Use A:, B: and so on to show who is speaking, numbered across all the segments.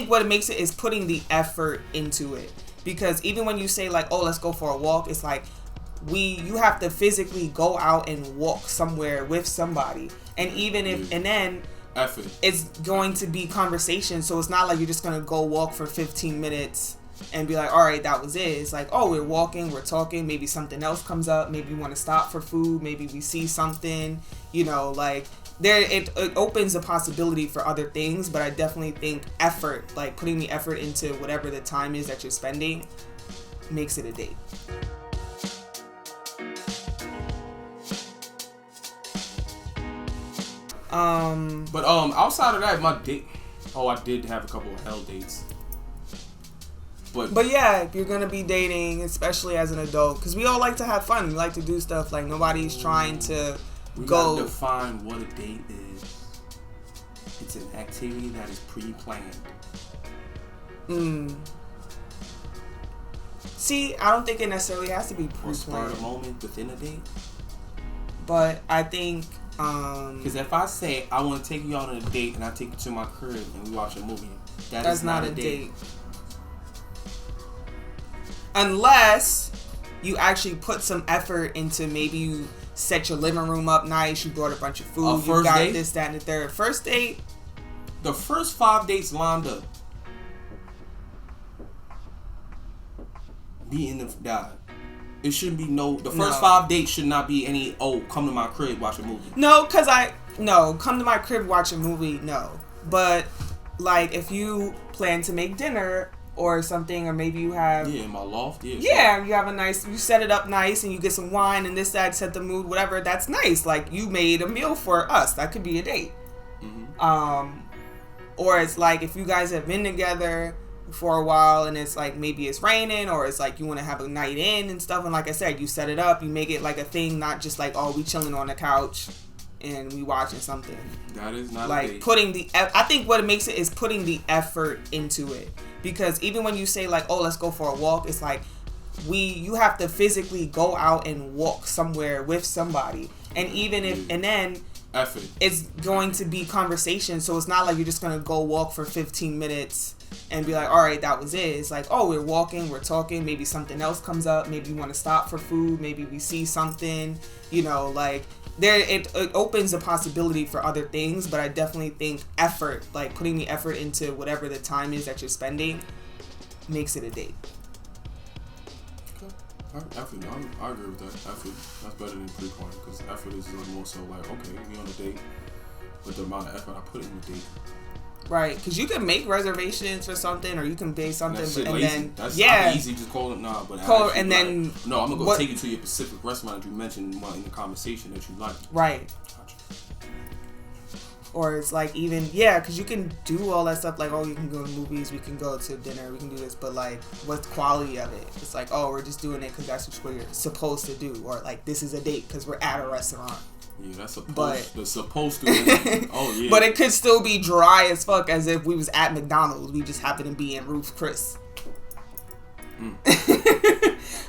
A: think what makes it is putting the effort into it. Because even when you say like, oh, let's go for a walk, it's like you have to physically go out and walk somewhere with somebody. And even if, and then
B: effort,
A: it's going to be conversation. So it's not like you're just going to go walk for 15 minutes and be like, all right, that was it. It's like, oh, we're walking, we're talking, maybe something else comes up, maybe you want to stop for food, maybe we see something, you know, like it opens a possibility for other things. But I definitely think effort, like putting the effort into whatever the time is that you're spending, makes it a date.
B: But outside of that, my date, I did have a couple of hell dates. But
A: yeah, if you're gonna be dating, especially as an adult, because we all like to have fun. We like to do stuff. Like nobody's trying to
B: we
A: go.
B: Gotta define what a date is. It's an activity that is pre-planned.
A: See, I don't think it necessarily has to be pre-planned.
B: Or spur of the moment within a date.
A: But I think
B: because if I say I want to take you out on a date and I take you to my crib and we watch a movie, that's not a date.
A: Unless you actually put some effort into, maybe you set your living room up nice, you brought a bunch of food, you got this, that, and the third. First date?
B: The first 5 dates lined up. Be in the die. It shouldn't be the first 5 dates should not be any, come to my crib, watch a movie.
A: No, come to my crib, watch a movie, no. But, like, if you plan to make dinner or something, or maybe you have...
B: Yeah, in my loft, yeah.
A: Yeah, you have you set it up nice and you get some wine and this, that, set the mood, whatever, that's nice. Like, you made a meal for us. That could be a date. Mm-hmm. Or it's like, if you guys have been together for a while and it's like maybe it's raining, or it's like you want to have a night in and stuff, and like I said, you set it up, you make it like a thing, not just like, oh, we chilling on the couch and we watching something.
B: That is not
A: like I think what it makes it is putting the effort into it. Because even when you say like, oh, let's go for a walk, it's like you have to physically go out and walk somewhere with somebody. And even if and then
B: effort,
A: it's going to be conversation. So it's not like you're just gonna go walk for 15 minutes and be like, all right, that was it. It's like, oh, we're walking, we're talking, maybe something else comes up, maybe you want to stop for food, maybe we see something, you know, like it opens a possibility for other things. But I definitely think effort, like putting the effort into whatever the time is that you're spending, makes it a date.
B: Effort, no, I agree with that. Effort, that's better than pre-planned, because effort is more so like, okay, we on a date, but the amount of effort I put in the date.
A: Right, because you can make reservations for something, or you can pay something, and then
B: that's easy. Just call it but
A: and then
B: no, I'm gonna go take you to your specific restaurant that you mentioned in the conversation that you like.
A: Right. Gotcha. Or it's like even because you can do all that stuff, like, oh, you can go to movies, we can go to dinner, we can do this, but like, what's the quality of it? It's like, oh, we're just doing it because that's what you're supposed to do, or like, this is a date because we're at a restaurant.
B: Yeah, that's supposed to. Oh yeah.
A: But it could still be dry as fuck, as if we was at McDonald's. We just happen to be in Ruth's Chris.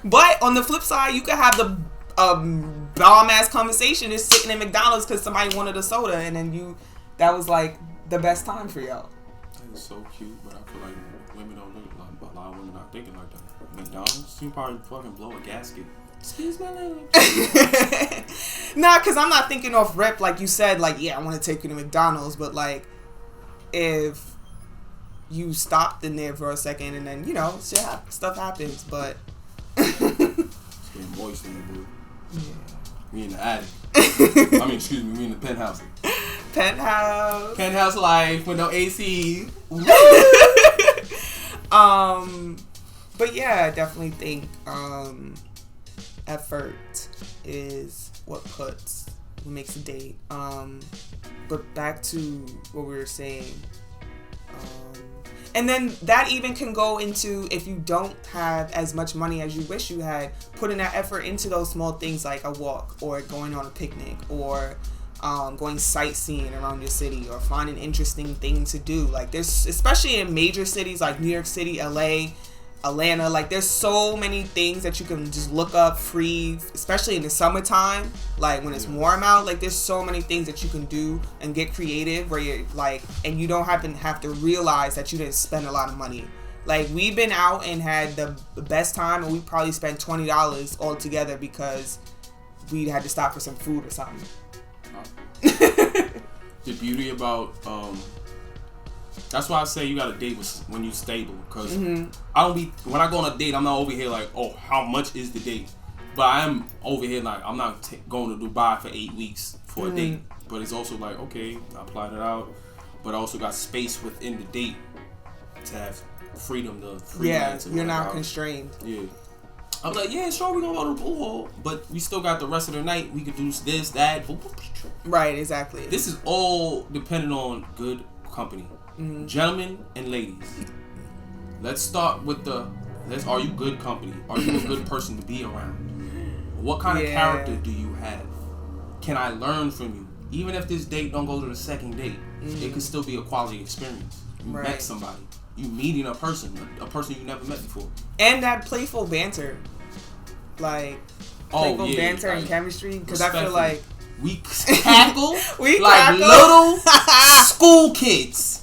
A: But on the flip side, you could have the bomb ass conversation is sitting in McDonald's because somebody wanted a soda, and then that was like the best time for y'all.
B: That is so cute, but I feel like women don't look like a lot of women not thinking like that. McDonald's, you probably fucking blow a gasket. Excuse my language.
A: Nah, because I'm not thinking off rip, like you said, like, yeah, I want to take you to McDonald's, but like, if you stopped in there for a second and then, you know, stuff happens, but
B: it's getting moist in the booth. Yeah. We in the attic. I mean, excuse me, we in the penthouse. Penthouse life with no AC.
A: But yeah, I definitely think effort is what makes a date. But back to what we were saying. And then that even can go into, if you don't have as much money as you wish you had, putting that effort into those small things like a walk, or going on a picnic, or going sightseeing around your city, or find an interesting thing to do. Like, there's, especially in major cities like New York City, LA, Atlanta. Like, there's so many things that you can just look up free, especially in the summertime, like when it's warm out. Like, there's so many things that you can do and get creative where you're like, and you don't have to realize that you didn't spend a lot of money. Like, we've been out and had the best time, and we probably spent $20 all together because we had to stop for some food or something.
B: The beauty about that's why I say you got to date when you stable, because I don't be, when I go on a date, I'm not over here like, oh, how much is the date? But I am over here like, I'm not going to Dubai for 8 weeks for a date. But it's also like, okay, I applied it out, but I also got space within the date to have freedom to freelance.
A: You're not constrained.
B: Yeah. I'm like, yeah, sure, we're gonna go to the pool hall, but we still got the rest of the night. We could do this, that.
A: Right, exactly.
B: This is all dependent on good company. Gentlemen and ladies, let's start with are you good company? Are you a good person to be around? What kind of character do you have? Can I learn from you? Even if this date don't go to the second date, it could still be a quality experience. You met somebody. You meeting a person you never met before. And
A: that playful banter. Like, playful banter and chemistry. Because I feel like
B: we cackle like little school kids.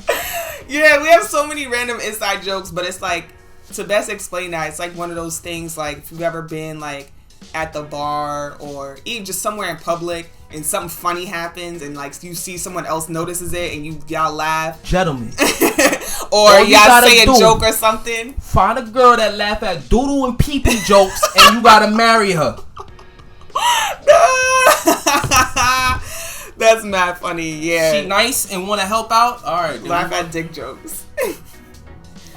A: Yeah, we have so many random inside jokes, but it's like, to best explain that, it's like one of those things, like, if you've ever been like at the bar or even just somewhere in public and something funny happens and like you see someone else notices it and y'all laugh.
B: Gentlemen.
A: Or y'all say a joke or something.
B: Find a girl that laugh at doodle and pee-pee jokes and you gotta marry her.
A: That's mad funny, yeah.
B: She nice and want to help out? Alright.
A: Laugh at dick jokes.
B: I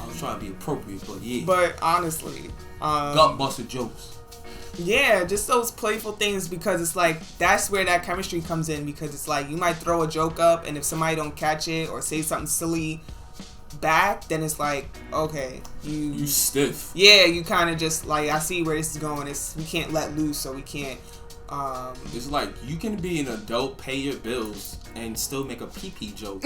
B: was trying to be appropriate, but yeah.
A: But honestly.
B: Gut busted jokes.
A: Yeah, just those playful things, because it's like, that's where that chemistry comes in, because it's like, you might throw a joke up and if somebody don't catch it or say something silly back, then it's like, okay, you
B: stiff.
A: Yeah, you kind of just like, I see where this is going. We can't let loose, so we can't.
B: It's like, you can be an adult, pay your bills, and still make a pee-pee joke.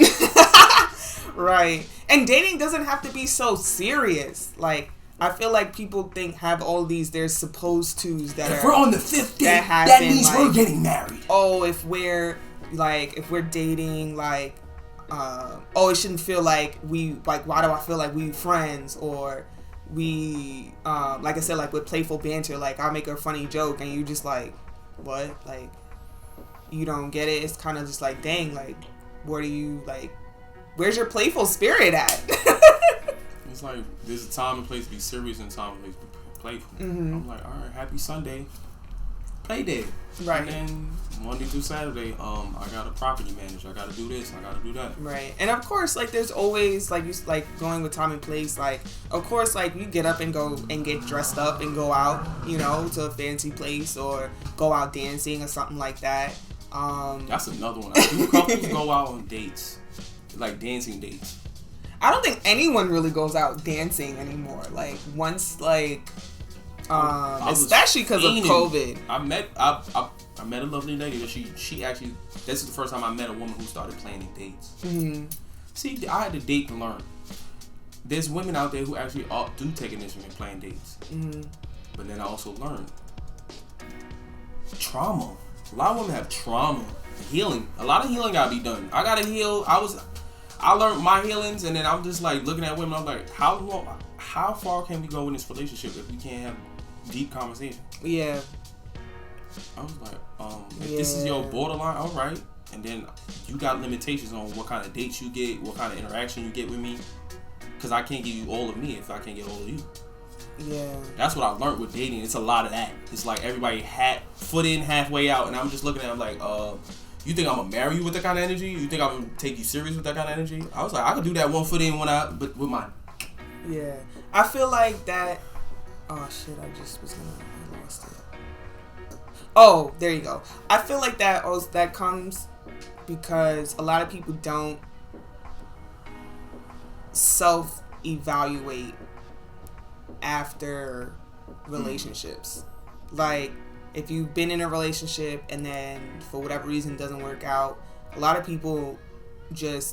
A: Right. And dating doesn't have to be so serious. Like, I feel like people have all these, they're supposed to's that
B: if we're on the 5th date, that means like, we're getting married.
A: Oh, if we're dating, like, it shouldn't feel like why do I feel like we friends? Or we, like I said, like with playful banter, like I'll make a funny joke and you just like, what? Like, you don't get it? It's kind of just like, dang, like, where's your playful spirit at?
B: It's like, there's a time and place to be serious and a time and place to be playful. I'm like, all right, happy Sunday, play day.
A: Right.
B: And then Monday through Saturday, I got a property manager. I got to do this. I got to do that.
A: Right. And of course, like, there's always, like, you like going with time and place. Like, of course, like, you get up and go and get dressed up and go out, you know, to a fancy place or go out dancing or something like that.
B: That's another one. I do couples go out on dates, like dancing dates.
A: I don't think anyone really goes out dancing anymore. Like, once, like, especially because of COVID.
B: I met a lovely lady that she actually, this is the first time I met a woman who started planning dates. See, I had to date to learn. There's women out there who actually do take initiative in planning dates. But then I also learned trauma. A lot of women have trauma. Healing. A lot of healing gotta be done. I gotta heal. I learned my healings, and then I'm just like looking at women. I'm like, how far can we go in this relationship if we can't have deep conversation?
A: Yeah.
B: I was like, if this is your borderline, all right. And then you got limitations on what kind of dates you get, what kind of interaction you get with me, because I can't give you all of me if I can't get all of you.
A: Yeah.
B: That's what I learned with dating. It's a lot of that. It's like everybody foot in, halfway out, and I'm just looking at them like, you think I'm gonna marry you with that kind of energy? You think I'm gonna take you serious with that kind of energy? I was like, I could do that 1 foot in, 1 out, but with mine.
A: Yeah. I feel like that. Oh shit! I lost it. Oh, there you go. I feel like that comes because a lot of people don't self-evaluate after relationships. Like, if you've been in a relationship and then for whatever reason it doesn't work out, a lot of people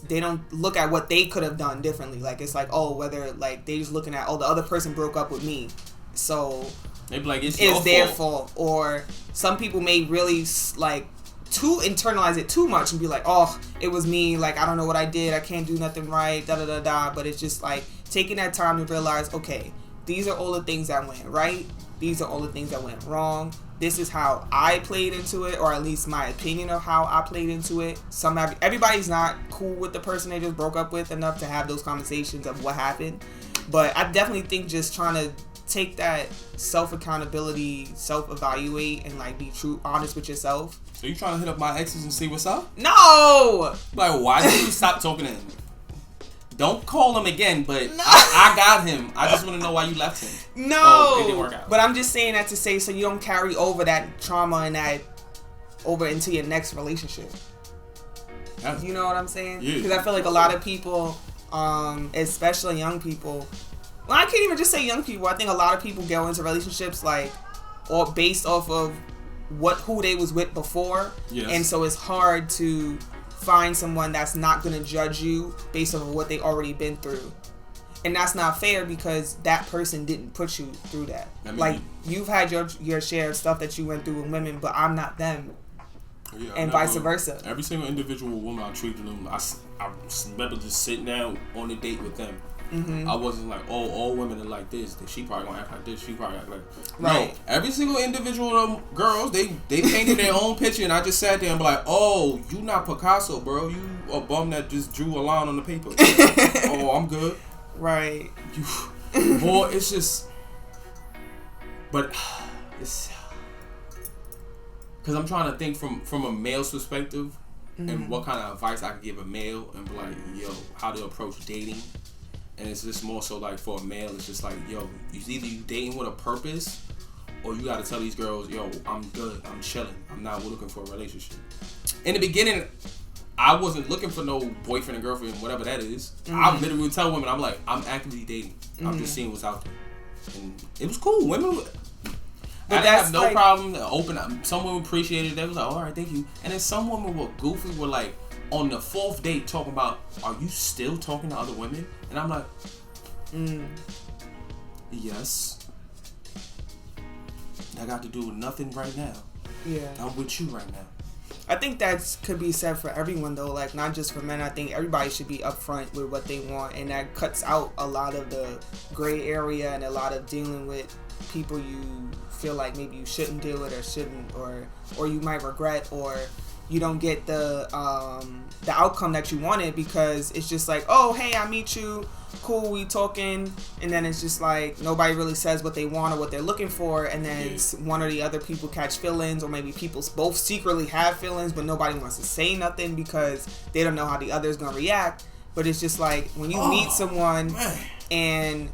A: they don't look at what they could have done differently. Like, it's like, oh, whether like they just looking at, oh, the other person broke up with me, so
B: they be like, it's
A: their fault. Or some people may really like to internalize it too much and be like, oh, it was me, like I don't know what I did, I can't do nothing right, da da da da. But it's just like taking that time to realize, okay, these are all the things that went right, these are all the things that went wrong. This is how I played into it, or at least my opinion of how I played into it. Everybody's not cool with the person they just broke up with enough to have those conversations of what happened. But I definitely think just trying to take that self-accountability, self-evaluate, and like be honest with yourself.
B: So you trying to hit up my exes and see what's up?
A: No!
B: Like, why did you stop talking to him? Don't call him again, but no. I got him. I just want to know why you left him.
A: No!
B: Oh, it didn't work out.
A: But I'm just saying that to say so you don't carry over that trauma and that over into your next relationship. You know what I'm saying?
B: Yeah.
A: Because I feel like a lot of people, especially young people, well, I can't even just say young people. I think a lot of people go into relationships like, or based off of who they was with before.
B: Yes.
A: And so it's hard to find someone that's not going to judge you based on what they already been through. And that's not fair because that person didn't put you through that. Like, you've had your share of stuff that you went through with women, but I'm not them. Yeah, and vice versa.
B: Every single individual woman I treated them, I remember just sitting down on a date with them. Mm-hmm. I wasn't like, oh, all women are like this. She probably gonna act like this. She probably act like right. No, every single individual of them girls, they painted their own picture, and I just sat there and be like, oh, you not Picasso, bro. You a bum that just drew a line on the paper. Oh, I'm good.
A: Right.
B: Boy, it's just, but it's because I'm trying to think from a male's perspective, mm-hmm. and what kind of advice I could give a male and be like, yo, how to approach dating. And it's just more so like for a male, it's just like, yo, either you dating with a purpose, or you gotta tell these girls, yo, I'm good, I'm chilling, I'm not looking for a relationship. In the beginning, I wasn't looking for no boyfriend and girlfriend, whatever that is. Mm-hmm. I literally would tell women, I'm like, I'm actively dating. Mm-hmm. I'm just seeing what's out there. And it was cool. Women, I didn't have no problem to open up. Some women appreciated it. They was like, all right, thank you. And then some women were goofy, were like, on the fourth date talking about, are you still talking to other women? And I'm like, yes. That got to do with nothing right now.
A: Yeah.
B: I'm with you right now.
A: I think that could be said for everyone though, like not just for men. I think everybody should be upfront with what they want, and that cuts out a lot of the gray area and a lot of dealing with people you feel like maybe you shouldn't deal with or shouldn't, or you might regret, or you don't get the outcome that you wanted because it's just like, oh, hey, I meet you, cool, we talking, and then it's just like nobody really says what they want or what they're looking for, and then one or the other people catch feelings, or maybe people both secretly have feelings, but nobody wants to say nothing because they don't know how the other's gonna react. But it's just like when you meet someone, and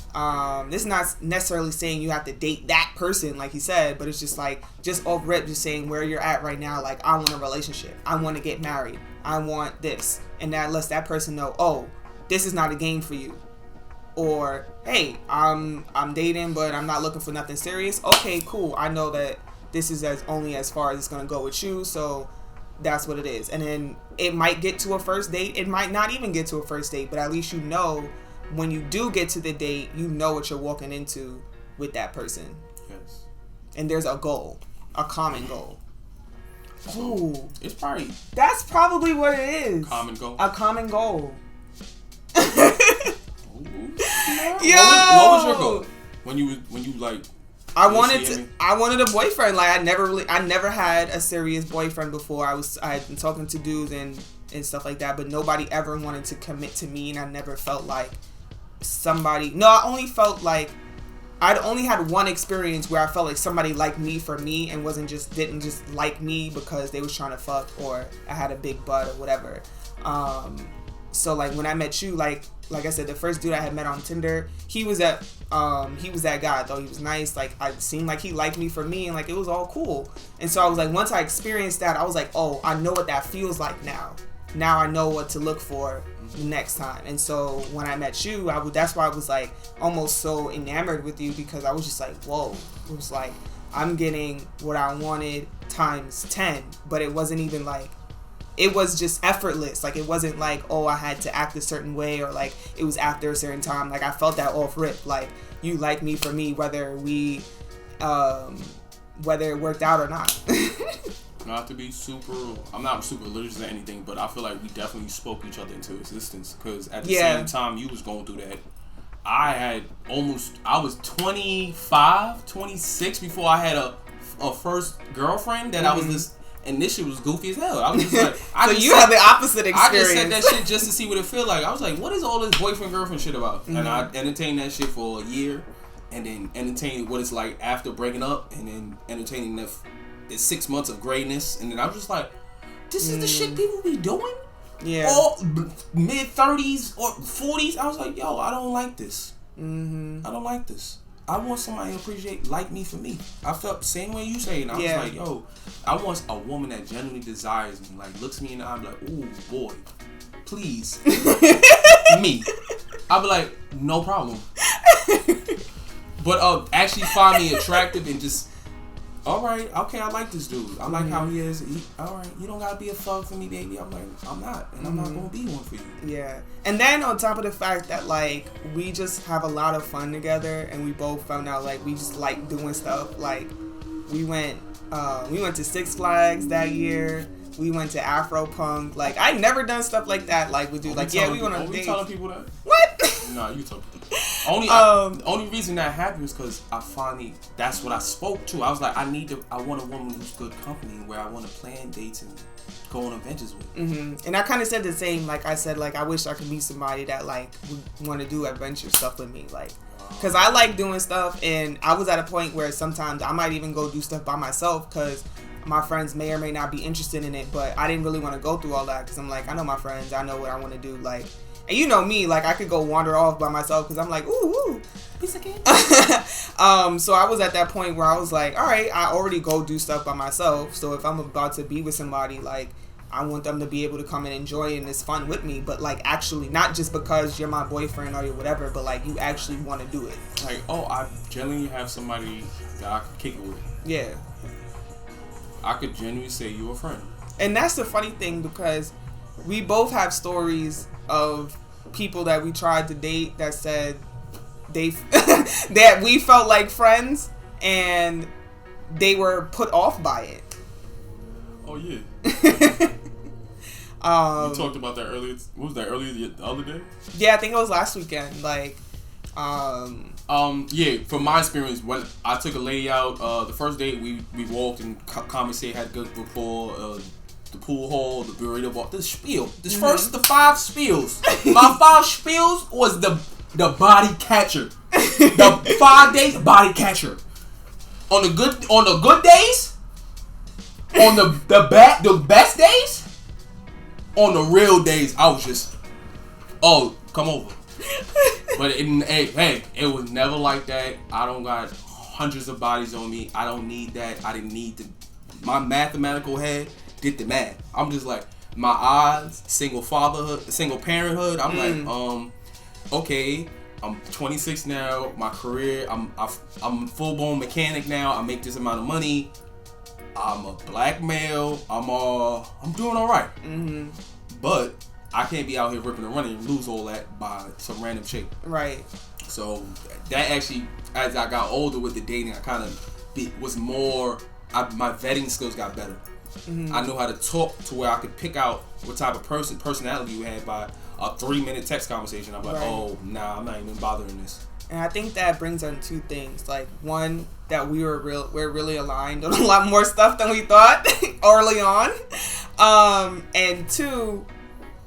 A: this is not necessarily saying you have to date that person, like he said, but it's just like, just off rip, just saying where you're at right now. Like, I want a relationship. I want to get married. I want this. And that lets that person know, oh, this is not a game for you. Or, hey, I'm dating, but I'm not looking for nothing serious. Okay, cool. I know that this is only as far as it's going to go with you, so that's what it is. And then it might get to a first date. It might not even get to a first date, but at least you know when you do get to the date, you know what you're walking into with that person.
B: Yes. And
A: there's a goal, a common goal. Ooh.
B: It's probably...
A: That's probably what it is.
B: Common goal?
A: A common goal.
B: Yo! What was your goal? When you like...
A: I wanted a boyfriend. Like, I never had a serious boyfriend before. I had been talking to dudes and stuff like that, but nobody ever wanted to commit to me, and I never felt like I only felt like I'd only had one experience where I felt like somebody liked me for me and didn't just like me because they was trying to fuck, or I had a big butt or whatever. So like when I met you, like I said, the first dude I had met on Tinder, he was that guy. I thought he was nice. Like, I seemed like he liked me for me, and like it was all cool. And so I was like, once I experienced that, I was like, oh, I know what that feels like now. Now I know what to look for the next time. And so when I met you, that's why I was like almost so enamored with you, because I was just like, whoa. It was like, I'm getting what I wanted times 10, but it wasn't even like it was just effortless. Like, it wasn't like, oh, I had to act a certain way, or like it was after a certain time. Like, I felt that off rip. Like, you like me for me, whether it worked out or not.
B: Not to be I'm not super religious or anything, but I feel like we definitely spoke each other into existence, because at the same time you was going through that, I was 25, 26 before I had a first girlfriend that I was this, and this shit was goofy as hell. I was just like,
A: so you had the opposite experience.
B: I just said that shit just to see what it feel like. I was like, what is all this boyfriend girlfriend shit about? And I entertained that shit for a year, and then entertained what it's like after breaking up, and then entertaining the 6 months of grayness, and then I was just like, this is the shit people be doing?
A: Yeah.
B: All mid-30s or 40s. I was like, yo, I don't like this. I don't like this. I want somebody to like me for me. I felt the same way you say, and I was like, yo, I want a woman that genuinely desires me, like looks me in the eye, I'm like, ooh, boy, please, me. I'll be like, no problem. But actually find me attractive and just, all right, okay, I like this dude. I like how he is. All right, you don't gotta be a thug for me, baby. I'm like, I'm not, and I'm not gonna be one for you.
A: Yeah, and then on top of the fact that like we just have a lot of fun together, and we both found out like we just like doing stuff. Like we went to Six Flags that year. We went to Afro Punk. Like I never done stuff like that. Like we do. We want to date.
B: You telling people that?
A: What?
B: No, you talking. Only reason that happened is because that's what I spoke to. I was like, I want a woman who's good company, where I want to plan dates and go on adventures with.
A: And I kind of said the same. Like I said, like I wish I could be somebody that like would want to do adventure stuff with me, like. Because I like doing stuff, and I was at a point where sometimes I might even go do stuff by myself because my friends may or may not be interested in it, but I didn't really want to go through all that because I'm like, I know my friends, I know what I want to do, like, and you know me, like I could go wander off by myself because I'm like, ooh, piece of cake. So I was at that point where I was like, all right, I already go do stuff by myself, so if I'm about to be with somebody, like, I want them to be able to come and enjoy and it's fun with me, but like actually not just because you're my boyfriend or you're whatever, but like you actually want to do it.
B: Like, oh, I genuinely have somebody that I could kick it with.
A: Yeah.
B: I could genuinely say you're a friend.
A: And that's the funny thing, because we both have stories of people that we tried to date that said that we felt like friends and they were put off by it.
B: Oh yeah. You talked about that earlier. What was that earlier the other day?
A: Yeah, I think it was last weekend. Like,
B: yeah. From my experience, when I took a lady out, the first date we walked and conversated, had good rapport. The pool hall, the burrito bar, the spiel. The 5 spiels. My 5 spiels was the body catcher. The 5 days body catcher. On the good days, on the best days. On the real days, I was just, oh, come over. But it was never like that. I don't got hundreds of bodies on me. I don't need that. I didn't need my mathematical head did the math. I'm just like, my eyes, single fatherhood, single parenthood. I'm like, okay, I'm 26 now. My career, I'm full blown mechanic now. I make this amount of money. I'm a black male. I'm doing all right. But I can't be out here ripping and running and lose all that by some random chick.
A: Right.
B: So that actually, as I got older with the dating, I kind of was more. My vetting skills got better. I knew how to talk to where I could pick out what type of personality you had by a 3-minute text conversation. I'm like, oh, nah, I'm not even bothering this.
A: And I think that brings on 2 things. Like, one, that we're really aligned on a lot more stuff than we thought early on. And 2,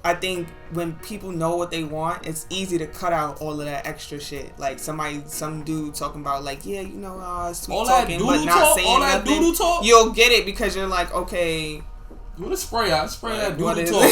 A: I think when people know what they want, it's easy to cut out all of that extra shit. Like some dude talking about like, yeah, you know, sweet all talking, but not talk, saying all that nothing. Doodle talk? You'll get it because you're like, okay.
B: What a spray out. Spray that doodle talk.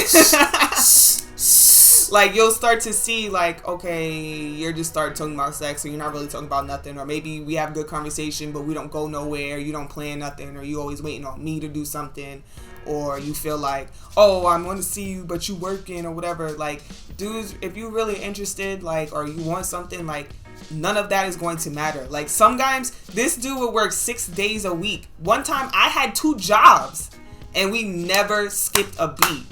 A: Like, you'll start to see, like, okay, you're just start talking about sex, or you're not really talking about nothing, or maybe we have good conversation, but we don't go nowhere, you don't plan nothing, or you always waiting on me to do something, or you feel like, oh, I'm going to see you, but you working, or whatever. Like, dudes, if you're really interested, like, or you want something, like, none of that is going to matter. Like, sometimes, this dude would work 6 days a week. One time, I had 2 jobs. and we never skipped a beat.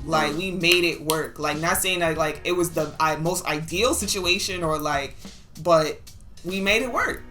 A: Like, we made it work. Like, not saying that, like, it was the most ideal situation or, like, but we made it work.